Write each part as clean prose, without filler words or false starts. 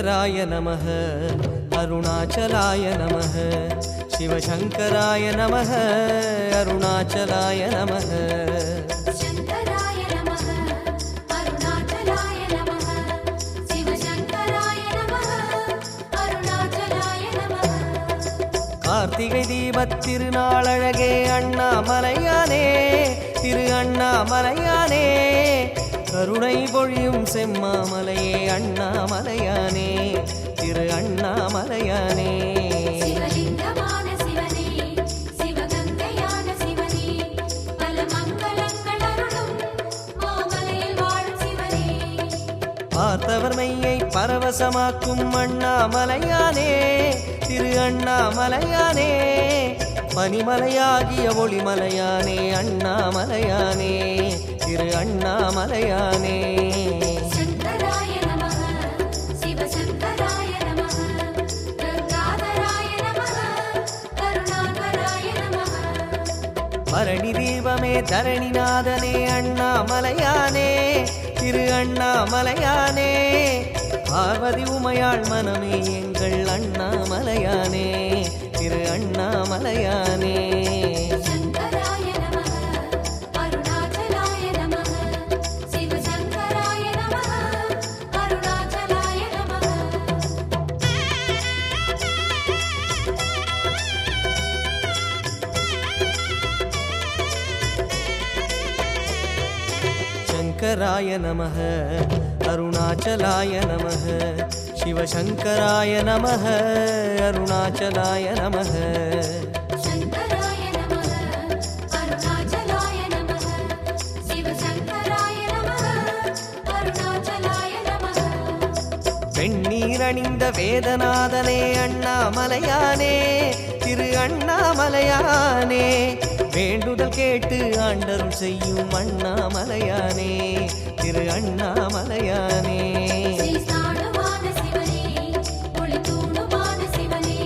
शङ्कराय नमः अरुणाचलाय नमः शिवशङ्कराय नमः अरुणाचलाय नमः शङ्कराय नमः अरुणाचलाय नमः शिवशङ्कराय नमः अरुणाचलाय नमः कार्तिकै दीपத் திருநாளழகே அண்ணாமலையானே திரு அண்ணாமலையானே கருணை பொழியும் செம்மாமலையே அண்ணாமலையானே திரு அண்ணாமலையானே சிவலிங்கமான சிவனே சிவகங்கையான சிவனே பல மங்களங்கள் அருளும் மாமலையில் வாழும் சிவனே பார்த்தவர் மெய்யை பரவசமாக்கும் அண்ணாமலையானே திரு அண்ணாமலையானே பனிமலையாகிய ஒளிமலையானே அண்ணாமலையானே திரு அண்ணாமலையானே शङ्कराय नमः शिवशङ्कराय नमः गङ्गाधराय नमः करुणाकराय नमः பரணி தீபமே தரணிநாதனே அண்ணாமலையானே திரு அண்ணாமலையானே பார்வதி உமையாள் மனமே எங்கள் அண்ணாமலையானே திரு அண்ணாமலையானே शङ्कराय नमः अरुणाचलाय नमः शिवशङ्कराय नमः अरुणाचलाय नमः शङ्कराय नमः अरुणाचलाय नमः शिवशङ्कराय नमः अरुणाचलाय नमः शङ्कराय नमः अरुणाचलाय नमः शिवशङ्कराय नमः अरुणाचलाय नमः வெண்ணீரணிந்த வேதநாதனே அண்ணாமலையானே திரு அண்ணாமலையானே வேண்டுதல் கேட்டு ஆண்டருள் செய்யும் அண்ணாமலையானே திரு அண்ணாமலையானே ஸ்ரீஸ்தானமான சிவனே ஒளித்தூணுமான சிவனே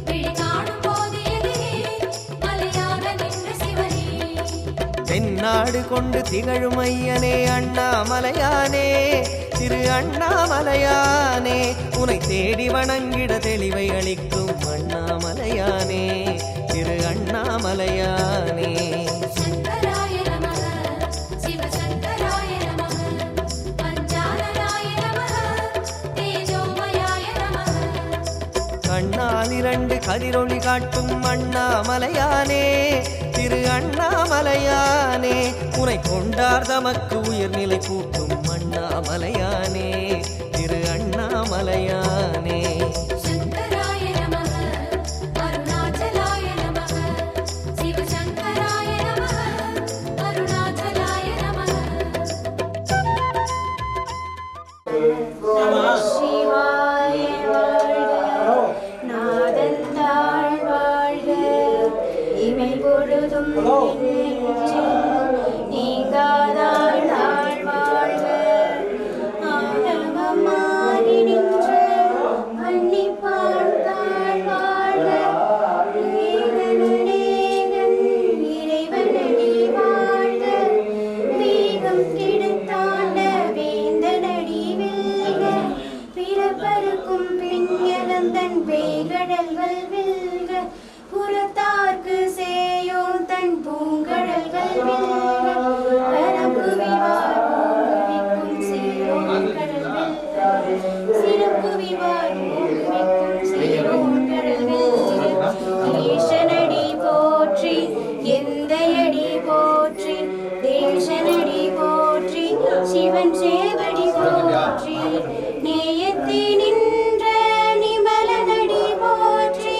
விழி காணும் போது எதிரே மலையாக நின்ற சிவனே தென்னாடு கொண்டு திகழும் ஐயனே அண்ணாமலையானே திரு அண்ணாமலையானே உனை தேடி வணங்கிட தெளிவை அளிக்கும் அண்ணாமலையானே திரு அண்ணாமலையானே शङ्कराय नमः शिवशङ्कराय नमः पञ्चाननाय नमः तेजोमयाय नमः கண்ணால் இரண்டு கதிரொளி காட்டும் அண்ணாமலையானே திரு அண்ணாமலையானே உனை கொண்டார் தமக்கு உயர்நிலை கூட்டும் அண்ணாமலையானே திரு அண்ணாமலையானே शङ्कराय नमः अरुणाचलाय नमः शिवशङ्कराय नमः अरुणाचलाय नमः शिवाय வாழ்க நாதந்தாள் வாழ்க இமை பொழுதும் நீங்காதாள் நாள் வாழ்க ஆணவமாறி நின்ற மன்னிப்பாழ்ந்தாள் வாழ்க ஏகனேகன் இறைவனடி வாழ்க வேகம் கெடுத்தாண்ட வேந்தனடி வெல்க பிறப்பருக்கும் பெண்யலந்தன் பேய்கடல்கள் வெல்க புறத்தார்க்கு சேயோன் தன் பூங்கடல்கள் வெல்க பரப்புவிவார் ஊக்குவிக்கும் சீரோன் கடல் வெல்க சிறப்புவிவார் ஊக்குவிக்கும் சீரோன் கடல் வெல்க ஈசனடி போற்றி எந்தையடி போற்றி தேசனடி போற்றி சிவன் சேவடி போற்றி நேயத்தே நின்ற நிமலனடி போற்றி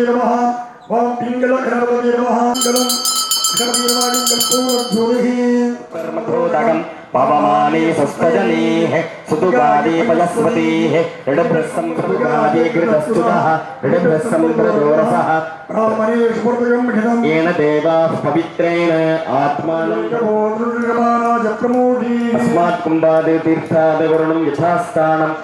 गणपति नमः ओम पिंगल गणपति नमः गणम गणपति कर्मभूतकं पवमाने सस्पजनेः सुतुगादे पयस्वतेः ऋडभ्रस्सं कृतुगादे कृतस्तुतः ऋडभ्रस्सं कृतोरसः येन देवाः पवित्रेण आत्मानं अस्मात् कुण्डात् तीर्थात् वरुणं यथास्थानं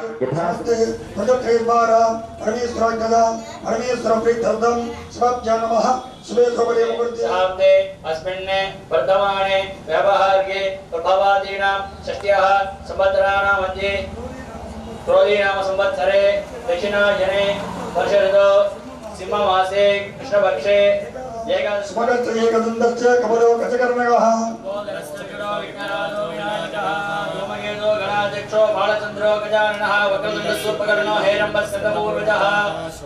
शाब्दे अस्मिन् वर्तमाने व्यवहार्ये प्रभावादीनां षष्ट्याः संवत्सराणां मध्ये क्रोधीनाम संवत्सरे दक्षिणायने वर्षऋतौ सिंहमासे कृष्णपक्षे गणाध्यक्षो बालचन्द्रो गजाननः वक्रतुण्डसूर्पकर्णो हेरम्बस्कन्दपूर्वजः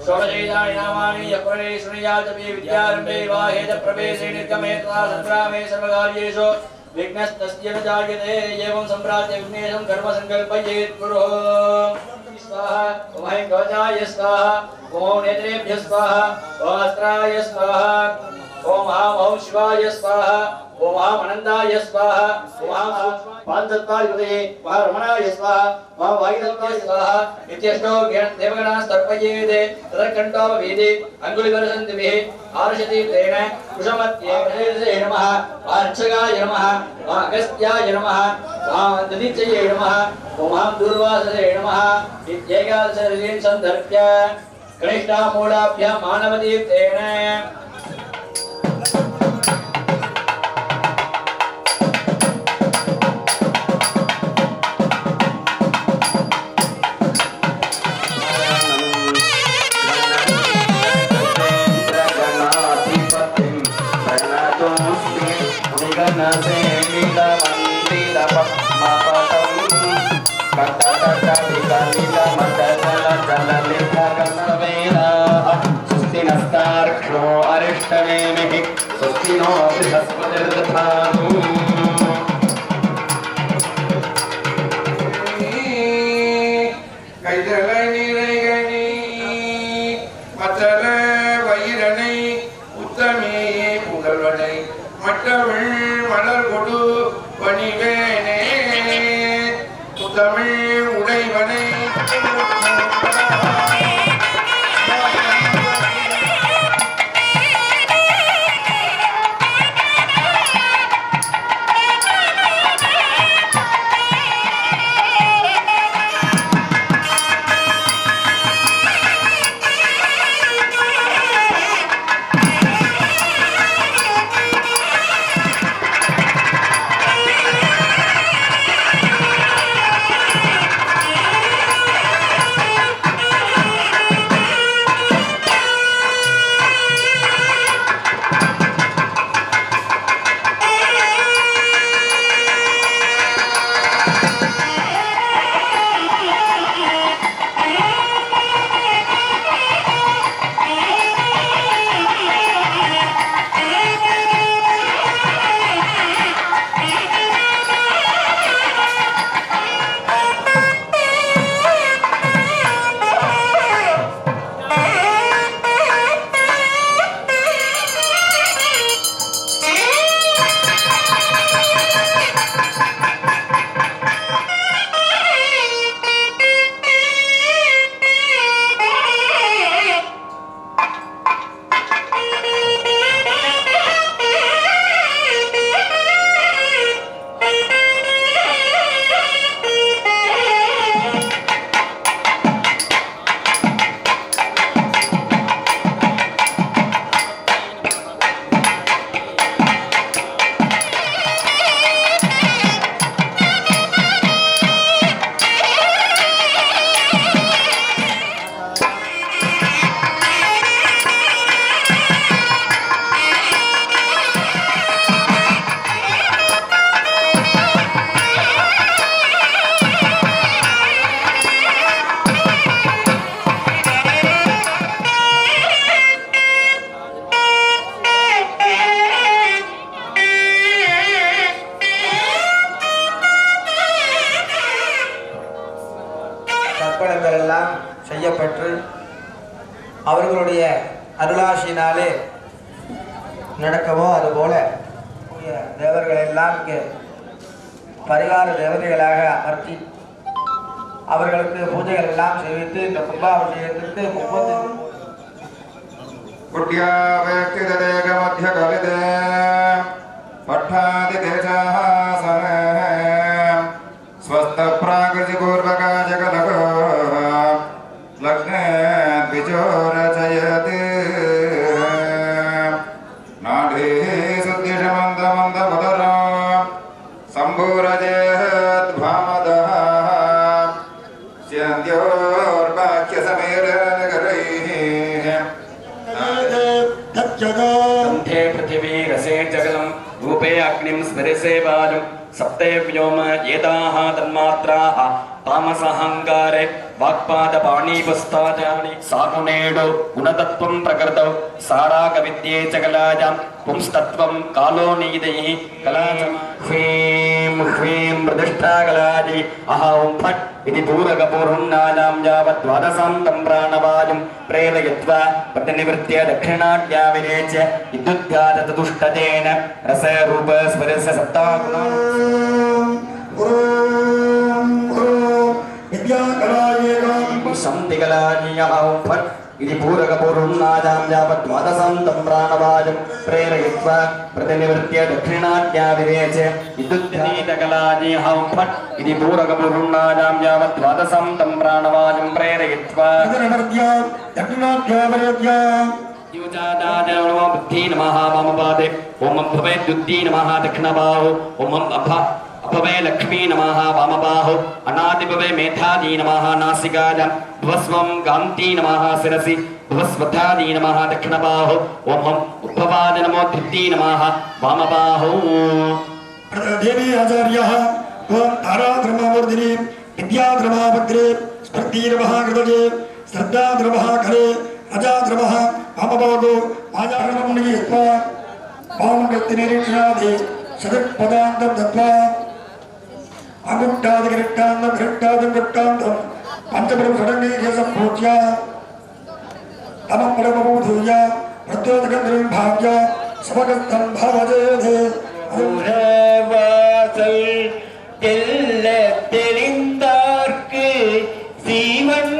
षोडशैतानि नामानि यः शृणुयादपि विद्यारम्भे विवाहेतप्रवेशे निर्गमे तथा सङ्ग्रामे सर्वकार्येषु विघ्नस्तस्य न जायते एवं सम्प्राप्य विघ्नेशं कर्म सङ्कल्पयेत् गुरुः स्वाहा ॐ ऐं कवचाय स्वाहा ॐ नेत्रेभ्यः स्वाहा ॐ अस्त्राय स्वाहा ॐ महामहं शिवाय स्वाहा ॐ महामनन्दाय स्वाहा ॐ महापादत्वायुधे महारमणाय स्वाहा महावायुदत्वाय स्वाहा इत्यष्टो देवगणाः तर्पयेते तदकण्ठोपवीते अङ्गुलिवर्षन्तिभिः आर्षतीर्थेन कुशमत्ये नमः अर्चकाय नमः अगस्त्याय नमः ददिच्चये नमः ॐ दूर्वाससे नमः इत्येकादशरीं सन्दर्भ्य कनिष्ठामूलाभ्यां मानवतीर्थेन स्वस्तिनो बृहस्पतिर्दधातु கைதலை நிறைகணி மத்தல வயிறனை உத்தமியே புகழ்வனை மற்றவள் மலர் கொடு பணிவேனே உத்தமிழ் உடைவனை அவர்களுடைய அருளாசினாலே நடக்கவோ அதுபோல தேவர்கள் எல்லாம் இங்கே பரிகார தேவதைகளாக அமர்த்தி அவர்களுக்கு பூஜைகள் எல்லாம் செய்வித்து இந்த கும்பாபிஷேகத்திற்கு कंठे पृथिवी रसे जगलं रूपे अग्निं स्मरसे वायुं सप्ते व्योम एताः तन्मात्राः तामसहङ्कारे वाक्पादपाणीपुस्ताजानि सागुणेडो गुणतत्त्वं प्रकृतौ सारागविद्ये च कलायां पुंस्तत्त्वं कालो नीदैः कलाजं ह्रीं ह्रीं प्रतिष्ठा कलादि अहं फट् इति पूरकपूर्णानां यावत् द्वादशां तं प्राणवायुं प्रेरयित्वा प्रतिनिवृत्य दक्षिणाढ्या विरेच्य विद्युद्घाततुष्टतेन रसरूपस्वरस्य सप्तागुणान् इति पूरकपूर्णानां यावत् द्वादशां तं प्राणवायुं प्रेरयित्वा प्रतिनिवृत्य दक्षिणाढ्या विरेच्य विद्युद्घातकलाजिहं फट् इति पूरकपूर्णानां यावत् द्वादशां तं प्राणवायुं प्रेरयित्वा बुद्धि नमः वामपादे ओम भवे दुद्धि नमः दक्षिणबाहु ओम अपवे लक्ष्मी नमः वामबाहु अनादिभवे मेधादी नमः नासिकायां भवस्वं कान्ति नमः शिरसि भवस्वधादी नमः दक्षिणबाहु ओम उद्भवाद नमो धृति नमः वामबाहु देवी आचार्यः ओम ताराधर्मवर्धिनी विद्याधर्मभद्रे स्पर्धीर्महाकृतजे श्रद्धाधर्मकले अजाधर्मः वामबाहु आचार्यमुनियत्वा वामगतिनिरीक्षणादि शतपदान्तं दत्वा अमुक्तादिकृष्टान्तं घृष्टादं घृष्टान्तं पंचपरम षडङ्गैः सम्पूज्य तमं परमबोधूय प्रत्योदकन्द्रं भाव्य समगतं भवजेधे உறவாசல் தெல்ல தெளிந்தார்க்கு சிவன்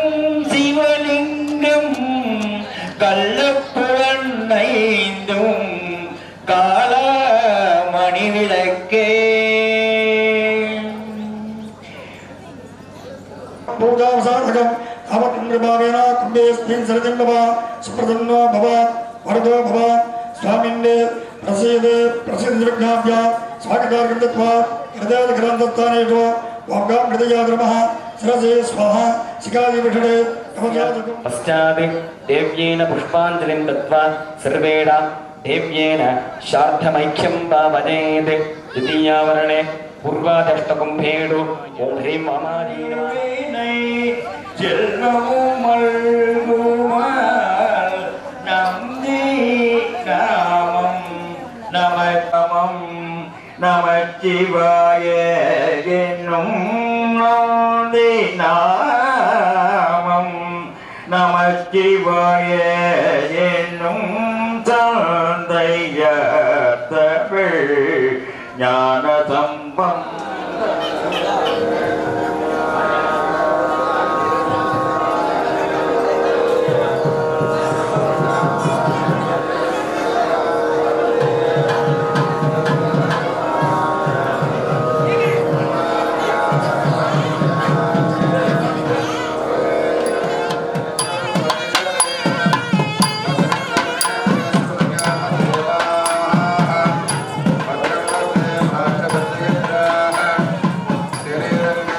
சிவலிங்கம் கள்ளப்புலனைந்தும் காலமணி விளக்கே पूजावसाधकम् आवकुन्द्रभावेन कुम्भेऽस्मिन् सरजं भव सुप्रसन्नो भव वरदो भव स्वामिन्ने प्रसीदे प्रसिद्धिविघ्नाभ्य स्वागतार्घं दत्त्वा हृदयादिग्रन्थस्थानेषु वाग्गां हृदयाग्रमः शिरसे स्वाहा शिखादिविषणे पश्चात् देव्येन पुष्पाञ्जलिं दत्त्वा सर्वेण देव्येन शार्धमैक्यं भावयेत् द्वितीयावरणे पूर्वादष्टकुम्भेषु ॐ ह्रीं मामादीनमाय जन्ममुमल्गुमाल नम्दि नामं नमः நமச்சிவாய என்னும் நோதி நாமம் நமச்சிவாய என்னும் தந்தையத்தமிழ் ஞான சம்பம் Gracias.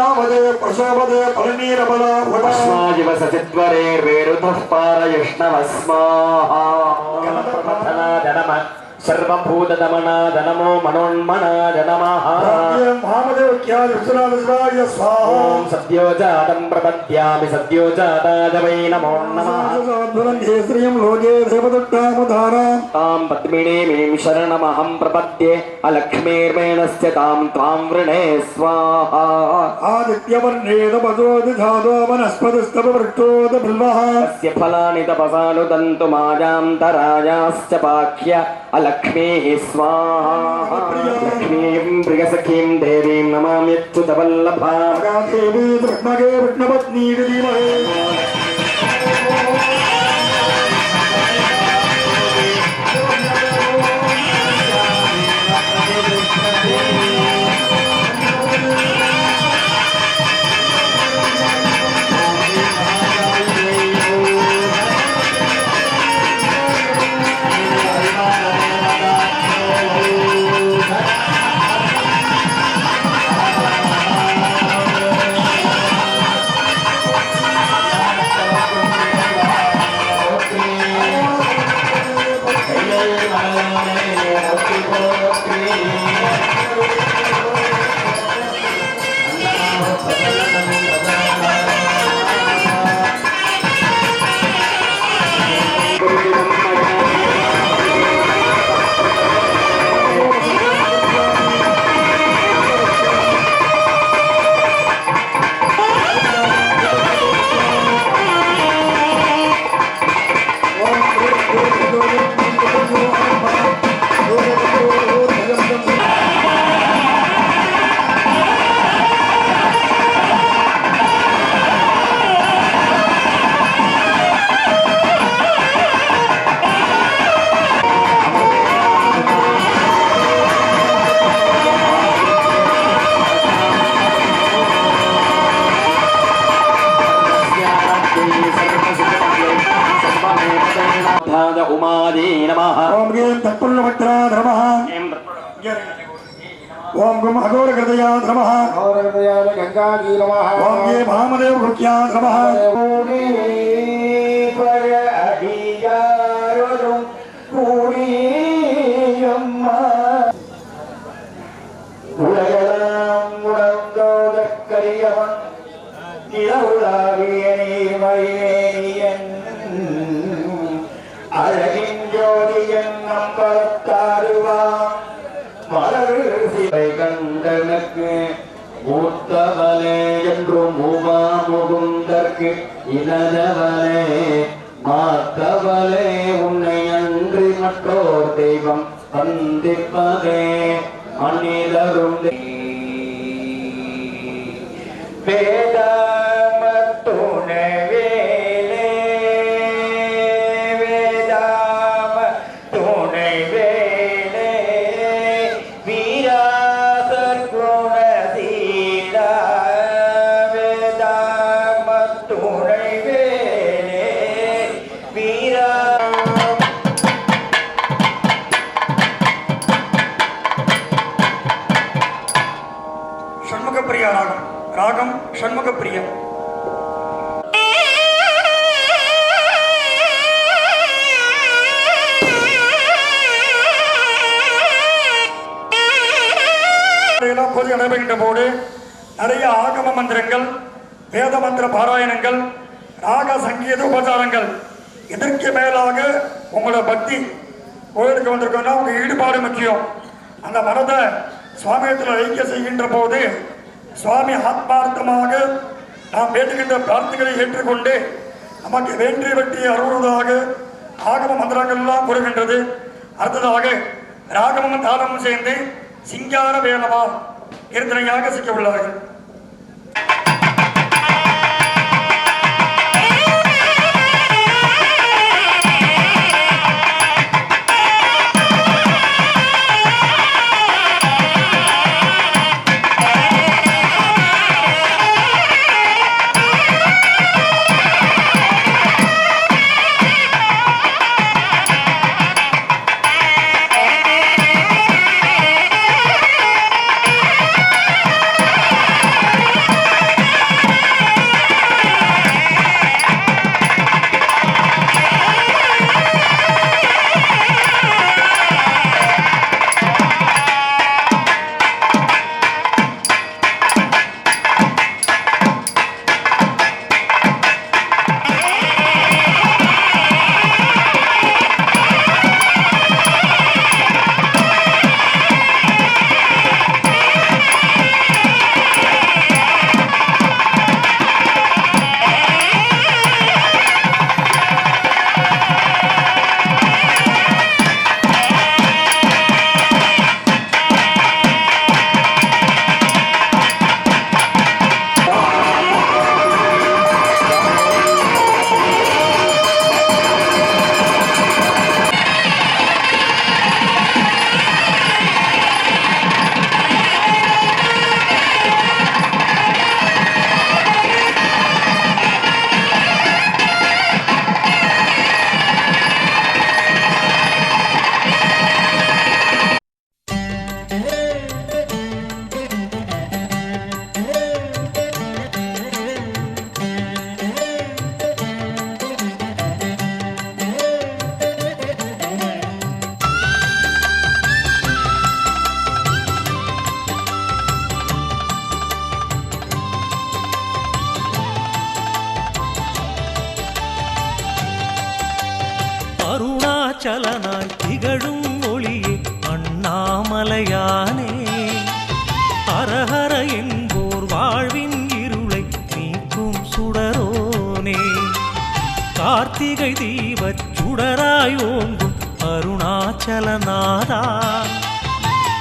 भामदे प्रसोपदे फलनीरबला अस्माजिव सचित्वरेर्वेरुतः पारयष्णवस्माः जनम सर्वभूतदमनाद नमो मनोन्मनाद नमः भामदेव क्या विश्वनाथाय स्वाहा ॐ सद्योजातं प्रपद्यामि सद्योजाताय वै नमो नमः श्रियं लोके देवदत्तामुदारा तां पद्मिनीं शरणमहं प्रपद्ये अलक्ष्मीर्मेणस्य तां त्वां वृणे स्वाहा आदित्यवर्णेदपदोदिधादो वनस्पतिस्तववृक्षोदबिल्वः तस्य फलानि तपसानुदन्तु माजान्तराजाश्च पाख्य अलक्ष्मीः स्वाहा लक्ष्मीं प्रियसखीं देवीं नमाम्यच्युतवल्लभां देवी कृष्णगे विष्णुपत्नी धीमहि उमादे नमः ओम गेम तत्पुल्लभट्रा नमः ओम गुम अघोर हृदया नमः गंगाजी नमः ओम ये भामदेव भुक्या नमः அழகின் ஜோதியன் நம்பத்தாருவான் மலர் சிலை கண்டனுக்கு மூத்தவனே என்று மூவா முகுந்தற்கு இனதவனே மாத்தவளே உன்னை அன்றி மற்றோர் தெய்வம் வந்திப்பதே மனிதரும் வேதாமத்துணவே षण्मुखप्रिया रागम रागम षण्मुखप्रिया பூஜை நடைபெறுகின்ற போது நிறைய ஆகம மந்திரங்கள் வேத மந்திர பாராயணங்கள் ராக சங்கீத உபச்சாரங்கள் இதற்கு மேலாக உங்களோட பக்தி கோயிலுக்கு வந்திருக்கோம்னா உங்க ஈடுபாடு முக்கியம். அந்த மனதை சுவாமியத்தில் ஐக்கிய செய்கின்ற போது சுவாமி ஆத்மார்த்தமாக நாம் வேண்டுகின்ற பிரார்த்தனைகளை ஏற்றுக்கொண்டு நமக்கு வேண்டிய வெற்றி அருள்வதாக ஆகம மந்திரங்கள்லாம் கூறுகின்றது. அடுத்ததாக ராகமும் தாளமும் சேர்ந்து சிங்கார வேலவா கீர்த்தனையாக சிக்க உள்ளார்கள். அருணாச்சலனாய் திகழும் ஒளியே அண்ணாமலையானே ஹரஹர என்போர் வாழ்வின் இருளை நீக்கும் சுடரோனே கார்த்திகை தீபச் சுடராய் ஓங்கும் அருணாச்சலநாதா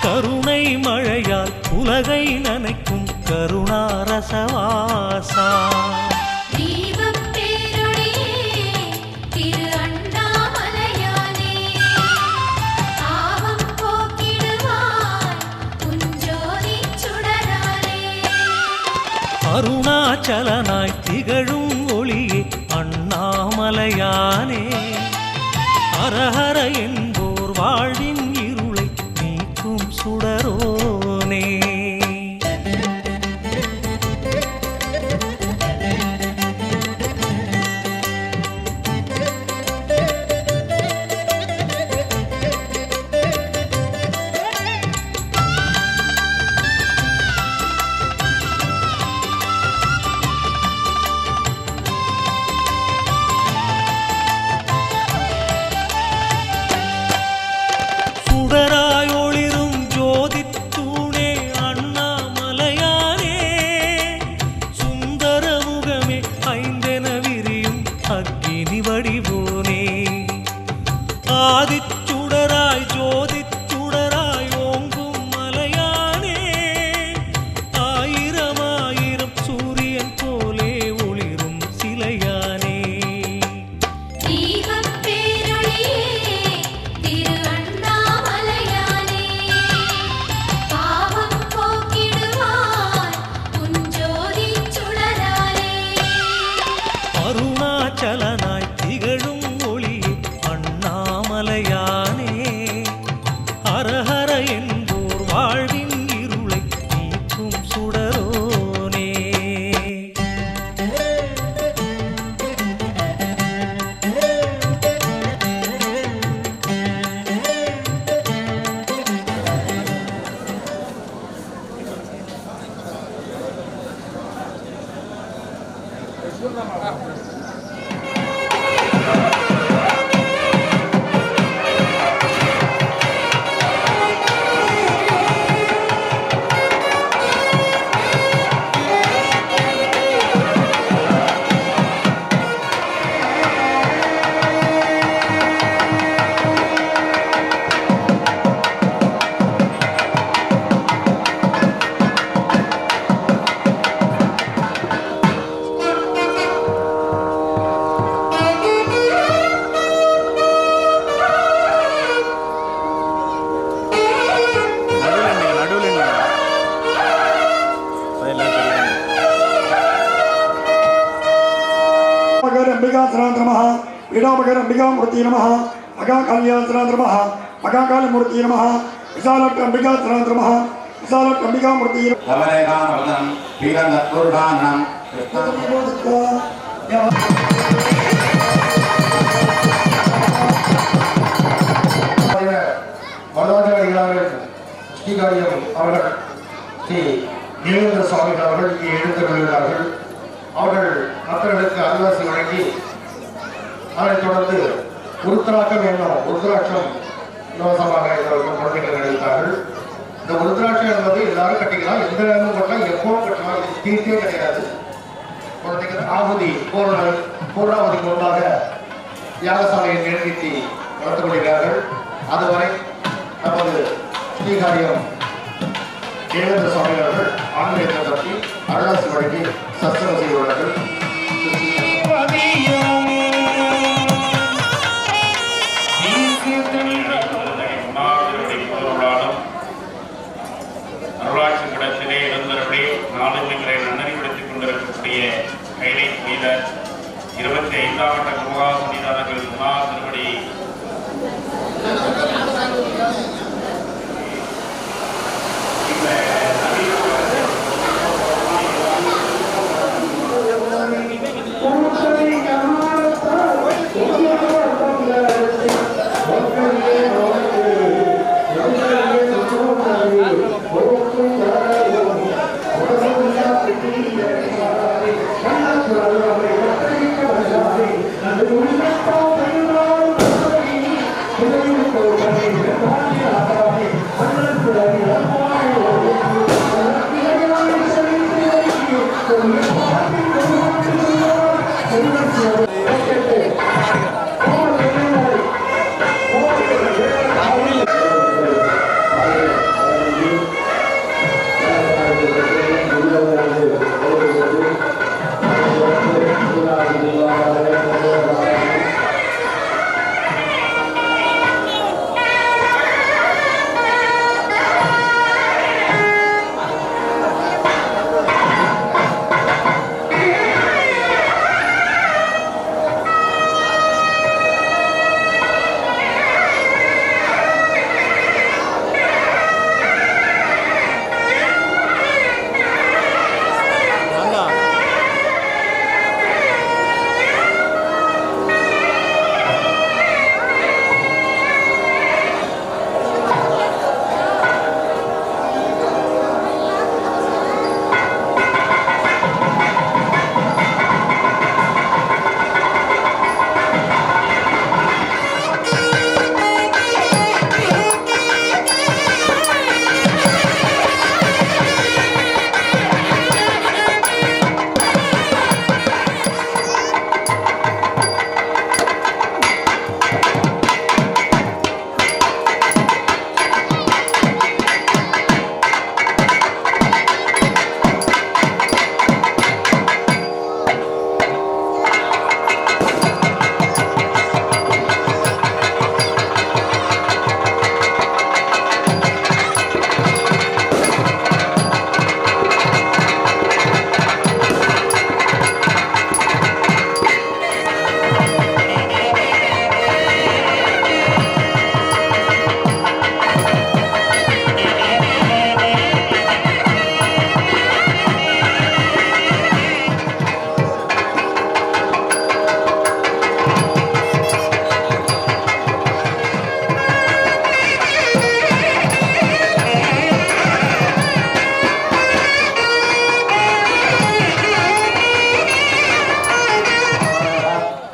கருணை மழையால் உலகை நனைக்கும் கருணாரசவாசா அருணாச்சலனாய் திகழும் ஒளியே அண்ணாமலையானே ஹரஹர என்போர் வாழ்வின் இருளை நீக்கும் சுடரோனே சுடராய் ஒளிரும் ஜோதித்தூணே அண்ணாமலையானே சுந்தர முகமே ஐந்தென விரியும் அக்கினி வடிவோனே ஆதிச்சுடராய் ஜோதிச்சுடராய் ஓங்கும் மலையானே ஆயிரம் ஆயிரம் சூரியன் போலே ஒளிரும் சிலையானே அருணாச்சலனாய் திகழும் ஒளியே அண்ணாமலையானே ஹரஹர என்போர் வாழ்வின் இருளை நீக்கும் சுடரோனே अंबिकासनाथ नमः पीडामकर अंबिकामूर्ति नमः मगाकाल्यासनाथ नमः मगाकालमूर्ति नमः विशालट अंबिकासनाथ नमः विशालट अंबिकामूर्ति कमलेकामृतं पीडनत्पुरुषान्नं மருதாச்சாரியாளர் ஸ்ரீகாரியம் அவர்கள் ஸ்ரீ நீலேந்திர சுவாமிகள் அவர்கள் இங்கே எழுந்துள்ளார்கள். அவர்கள் மக்களுக்கு அருளாசி வழங்கி அதனைத் தொடர்ந்து உருத்ராட்சம் என்னும் உருத்ராட்சம் இலவசமாக எல்லோருக்கும் குழந்தைகள் அளித்தார்கள். இந்த உருத்ராட்சம் என்பது எல்லாரும் கட்டிக்கலாம், எந்த நேரமும் கட்டலாம், எப்பவும் கட்டலாம், இது தீர்த்தே கிடையாது. குழந்தைகள் ஆகுதி பூர்ணாவதிக்கு முன்பாக யாகசாலையை நிறைவேற்றி நடந்து கொள்கிறார்கள். அதுவரை நமது ஸ்ரீகாரியம் நீலேந்திர சுவாமி அவர்கள் ஆன்மீகத்தை பற்றி அருளாசி வழங்கி சத்சங்கம் செய்துள்ளார்கள். அருளாட்சி படத்திலே இருந்தவர்களே நாடுகளை நன்னறிப்படுத்திக் கொண்டிருக்கக்கூடிய கைலை மீத 25ஆம் ஆண்டு குருவா புனிதானர்கள் குணா திருவடி Thank you.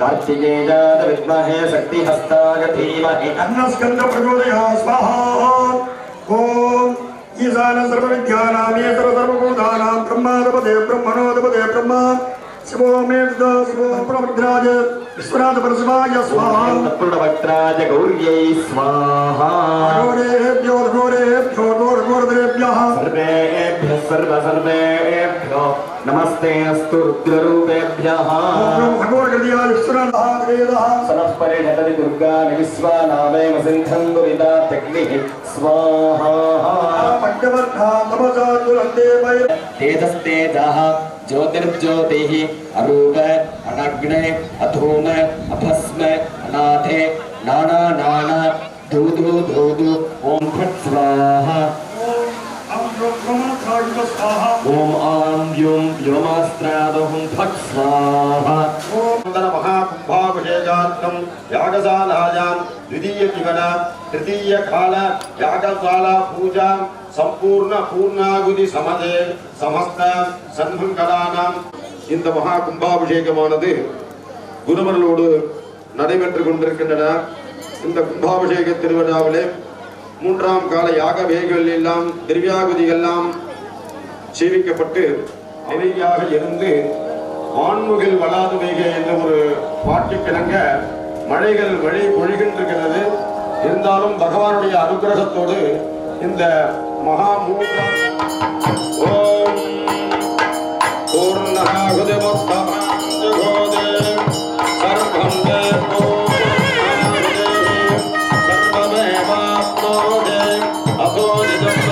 कार्तिकेयाय विद्महे शक्तिहस्ताय धीमहि अन्नस्कंद प्रचोदयात् स्वाहा ओम ईशान सर्वविद्यानां येतर सर्वभूतानां ब्रह्माधिपते ब्रह्मणोधिपते ब्रह्मा शिवो मे शिवो प्रभद्राज विश्वनाथ परशिवाय स्वाहा पूर्णभद्राज गौर्यै स्वाहा घोरेभ्यो घोरेभ्यः सर्वेभ्यः सर्वेभ्यो नमस्ते अस्तु रुद्ररूपेभ्यः समस्परिणतति दुर्गा विश्वानामे वसिन्धं दुरितात्यग्निः स्वाहा तेजस्तेजः ज्योतिर्ज्योतिः अरूप अनग्ने अधूम अभस्म अनाथे नाना नाना धूधु धूधु ओम फट् स्वाहा ओम आं व्यों व्योमास्त्रादहुं फट् स्वाहा महाकुंभाभिषेकार्थं यागशालायां द्वितीयजीवन तृतीयकाल यागशाला पूजा संपूर्ण पूर्णाहुति समदे समस्त सन्मंगलानां இந்த மகா கும்பாபிஷேகமானது குருமர்களோடு நடைபெற்றுக் கொண்டிருக்கின்றன. இந்த கும்பாபிஷேக திருவிழாவிலே மூன்றாம் கால யாக வேகள் எல்லாம் திவ்யாகுதிகள் எல்லாம் சேவிக்கப்பட்டு நிறையாக இருந்து ஆண்முகில் வளாது வேக என்ற ஒரு பாட்டுக்கிணங்க மழை பொழிகின்றிருக்கிறது. இருந்தாலும் பகவானுடைய அனுகிரகத்தோடு இந்த மகா மூன்றாம் ஓம் பூர்ணாகுதி முத்தமாஞ்சகோதே சர்வம் தேவோ சர்வமேவாப்னோதே அதோதிதம்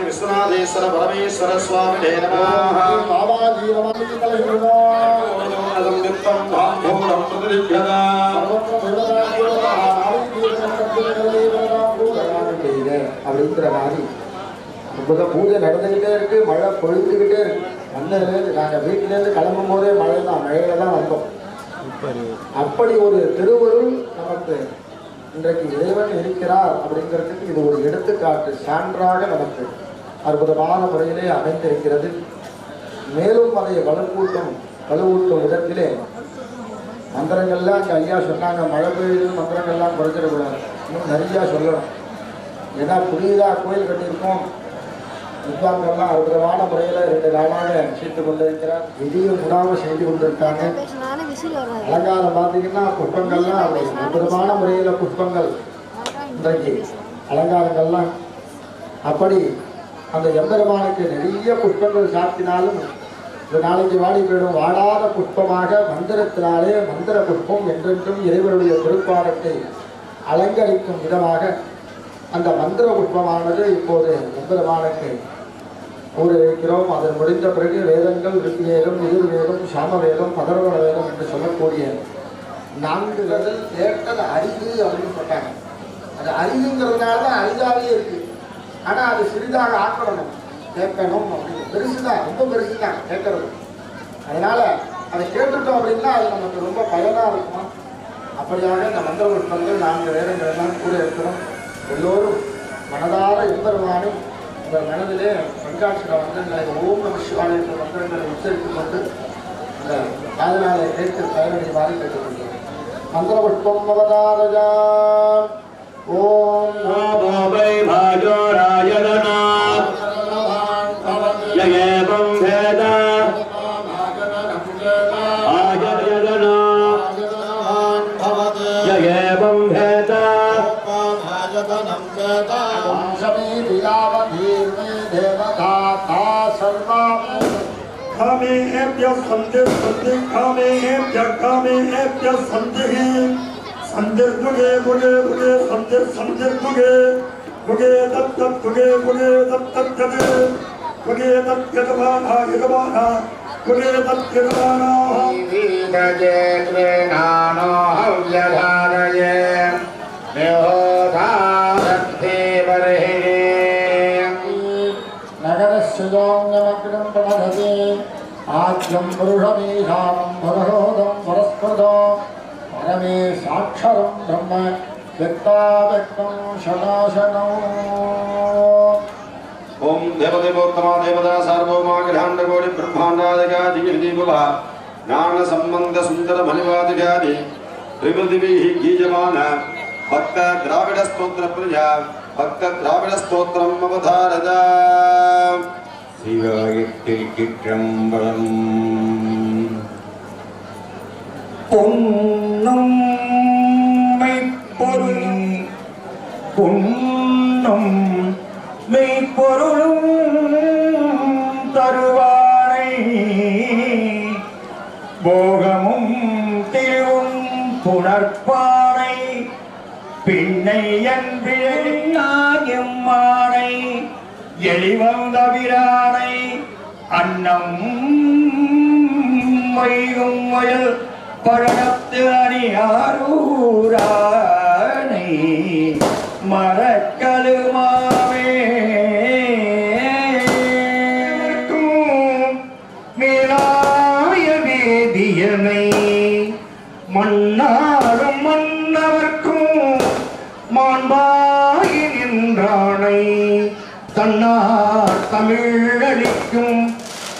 विश्वनाथेश्वर परमेश्वर स्वामी नमः அப்படிங்கிற மாதிரி இப்போதான் பூஜை நடந்துக்கிட்டே இருக்கு, மழை பொழுதுகிட்டே இருக்கு. வந்ததுலேருந்து நாங்கள் வீட்டிலேருந்து கிளம்பும் போதே மழை தான், மழையில தான் வந்தோம். அப்படி ஒரு திருவருள் நமக்கு இன்றைக்கு இறைவன் இருக்கிறார் அப்படிங்கிறதுக்கு இது ஒரு எடுத்துக்காட்டு, சான்றாக நமக்கு அற்புதமான முறையிலே அமைந்திருக்கிறது. மேலும் அதை வலுவூட்டும் விதத்திலே மந்திரங்கள்லாம் இங்கே ஐயா சொன்னாங்க. மழை பெய்யுது மந்திரங்கள்லாம் குறைச்சிடக்கூடாது, இன்னும் நிறையா சொல்லணும். ஏன்னா புதிதாக கோயில் கட்டியிருக்கோம், வித்வான்கள்லாம் அற்புதமான முறையில் 2 நாளாக செய்து கொண்டிருக்கிறார். விதியும் விடாமல் செய்து கொண்டிருக்காங்க. அலங்காரம் பார்த்தீங்கன்னா புஷ்பங்கள்லாம் அற்புதமான முறையில் புஷ்பங்கள் இன்றைக்கு அலங்காரங்கள்லாம் அப்படி அந்த எம்பெருமானுக்கு நிறைய புஷ்பங்கள் சாத்தினாலும் இந்த நாளைக்கு வாடி போயிடும் வாடாத புஷ்பமாக மந்திரத்தினாலே மந்திர புஷ்பம் என்றென்றும் இறைவனுடைய திருப்பாதத்தை அலங்கரிக்கும் விதமாக அந்த மந்திர புஷ்பமானது இப்போது எம்பெருமானுக்கு கூற இருக்கிறோம். அது முடிந்த பிறகு வேதங்கள் ரிக்வேதம், எதிர்வேதம், சாமவேதம், அதர்வண வேதம் என்று சொல்லக்கூடிய 4 வேதம் கேட்டது அறிவு அப்படின்னு சொன்னாங்க. அது அறிவுங்கிறதுனால தான் அரிதாவே இருக்கு. ஆனால் அது சிறிதாக ஆக்கணும் கேட்கணும் அப்படின்னு பெருசுதான், ரொம்ப பெருசு தான் கேட்கறது. அதனால அதை கேட்டுட்டோம் அப்படின்னா அது நமக்கு ரொம்ப பயனாக இருக்கும். அப்படியாக இந்த மந்திர புஷ்பங்கள் 4 வேதங்கள் எல்லாம் கூட இருக்கிறோம். எல்லோரும் மனதார எம்பெருமானை இந்த மனதிலே பஞ்சாட்சர மந்திரங்களை ஓம் நம சிவாய என்ற மந்திரங்களை உச்சரித்துக் கொண்டு இந்த காதலாலை கேட்டு பயனடைவாறு கேட்டுக்கொள்கிறோம். மந்திர புஷ்பம் அவதாரஜா ஓம் ஓமை பாஜோராயதனா யேவம் வேத ஆயதனா யேவம் வேத कामेभ्यः सन्धिर्सन्धि कामेभ्यः सन्धिः सन्धिर्दुगे दुगे दुगे सन्धिर्दुगे दुगे तत्तद्दुगे दुगे तत्तद्दुगे दुगे तद्यजमाना यजमाना दुगे तद्यजमानाः विदजे त्रिनानो हव्यधारये देहोधारद्धे बर्हिणे नगरस्य योऽन्यमग्नं प्रणधते आद्यं पुरुषमीशानं पुरुषोदं पुरस्कृतो परमे साक्षरं ब्रह्म व्यक्ताव्यक्तं शनाशनौ ओम देवदेवोत्तमा देवता सार्वभौमाखिलाण्डकोटि ब्रह्माण्डादिकाधिगिरिदीपवा ज्ञान संबंध सुंदर मणिवादिकादि त्रिपृथिवीः गीयमान भक्त द्राविड स्तोत्र प्रजा भक्त द्राविड स्तोत्रम् अवधारजा சிவாயத்திற்கிற்றம்பலம் பொன்னும் மெய்ப்பொருளும் பொன்னும் மெய்ப்பொருளும் தருவானை போகமும் திருவும் புணர்ப்பானை பின்னை என்பிழாயம்மானை எளிவந்தவிரானை அன்னம் வைகும் வயல் பழனத்து அணியாரூரானை மரக்கழுமாவே மேலாய வேதியனை மன்னாரும் மன்னவர்க்கும் மாண்பாகி நின்றானை தன்னார் தமிழளிக்கும்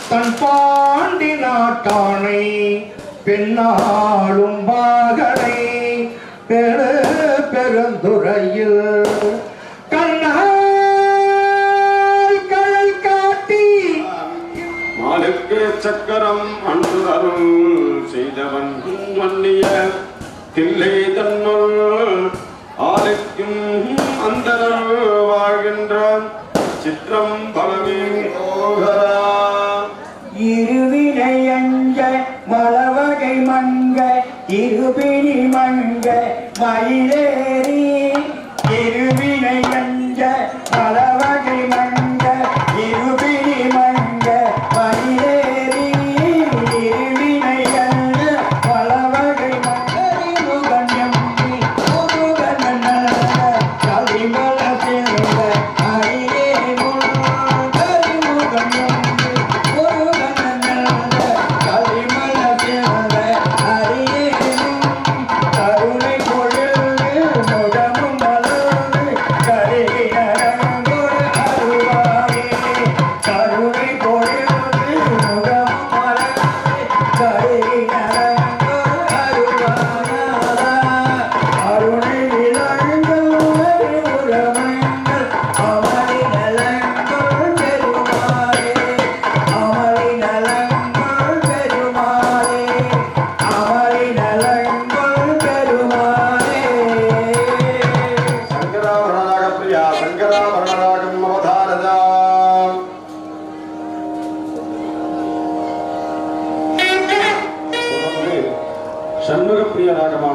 தன் பாண்டி நாட்டானை பெண்ணாளும் பாகனை பெருந்துறையில் கண்ணாய் கழல் காட்டி மாலுக்கு சக்கரம் அன்று அருள் செய்தவன் மன்னிய தில்லை தன்னுள் ஆலைக்கும் அந்தரல் வாழ்கின்றான் சித்திரம் பலமே இருவினை அஞ்ச மலவகை மங்க இருபிணி மங்க மயிலேறி இருவினை அஞ்ச மலவகை மங்க இருபிணி மங்க மயிலேறி இருவினை அஞ்ச மலவகை மங்கரி முகன்யம் முருகன் களிமல சேர்ந்த அரியே முருகரி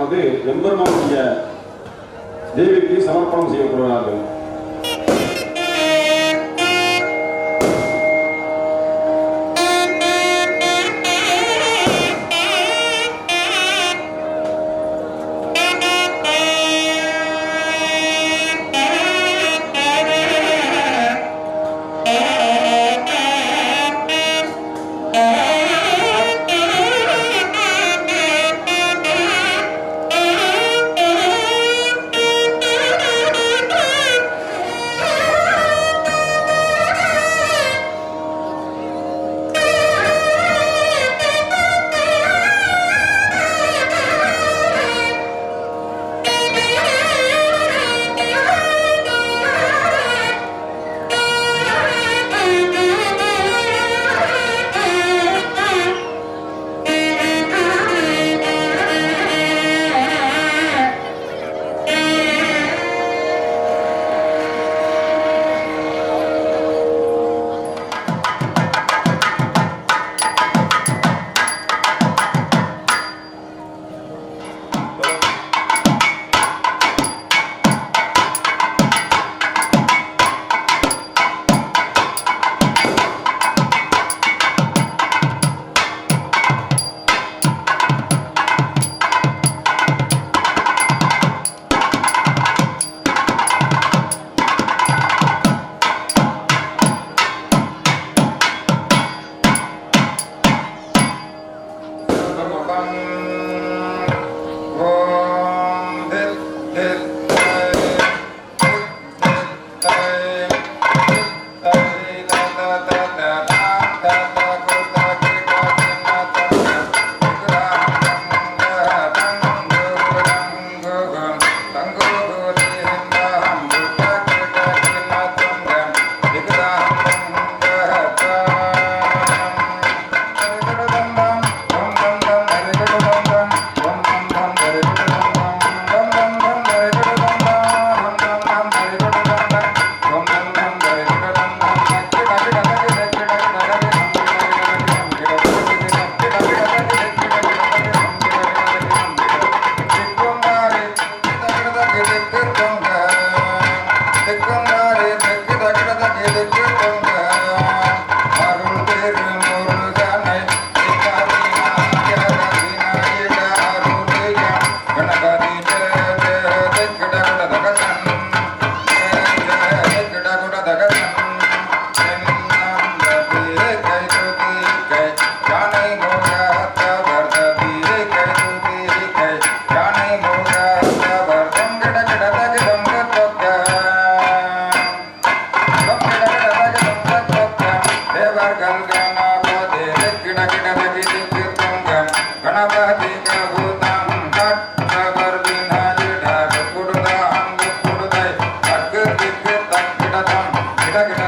ஆனது எம்பெருமானுடைய தேவிக்கு சமர்ப்பணம் செய்யப்படுகிறார்கள். Kita